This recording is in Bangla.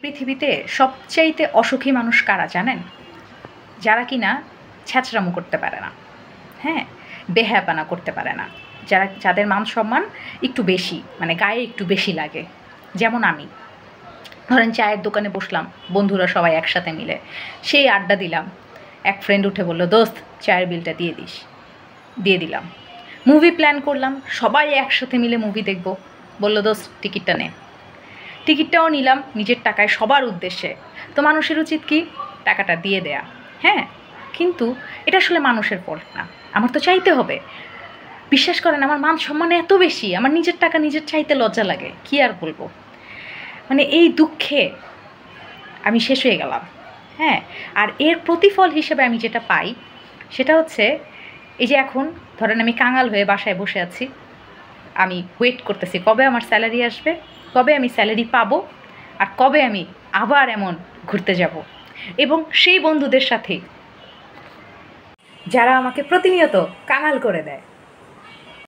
পৃথিবীতে সবচাইতে অসুখী মানুষ কারা জানেন? যারা কিনা ছ্যাঁচড়ামো করতে পারে না, হ্যাঁ, বেহায়াপনা করতে পারে না, যাদের মান সম্মান একটু বেশি, মানে গায়ে একটু বেশি লাগে। যেমন আমি, ধরেন চায়ের দোকানে বসলাম, বন্ধুরা সবাই একসাথে মিলে সেই আড্ডা দিলাম। এক ফ্রেন্ড উঠে বলল, দোস্ত চায়ের বিলটা দিয়ে দিস। দিয়ে দিলাম। মুভি প্ল্যান করলাম, সবাই একসাথে মিলে মুভি দেখব, বলল দোস্ত টিকিটটা নে। টিকিটটাও নিলাম নিজের টাকায়, সবার উদ্দেশ্যে। তো মানুষের উচিত কি টাকাটা দিয়ে দেয়া, হ্যাঁ, কিন্তু এটা আসলে মানুষের ফল্ট না, আমার তো চাইতে হবে। বিশ্বাস করেন, আমার মান সম্মান এত বেশি, আমার নিজের টাকা নিজের চাইতে লজ্জা লাগে, কি আর বলবো। মানে এই দুঃখে আমি শেষ হয়ে গেলাম, হ্যাঁ। আর এর প্রতিফল হিসেবে আমি যেটা পাই সেটা হচ্ছে, এই যে এখন ধরেন আমি কাঙাল হয়ে বাসায় বসে আছি, আমি ওয়েট করতেছি কবে আমার স্যালারি আসবে, কবে আমি স্যালারি পাবো, আর কবে আমি আবার এমন ঘুরতে যাব, এবং সেই বন্ধুদের সাথে যারা আমাকে প্রতিনিয়ত কাঙাল করে দেয়।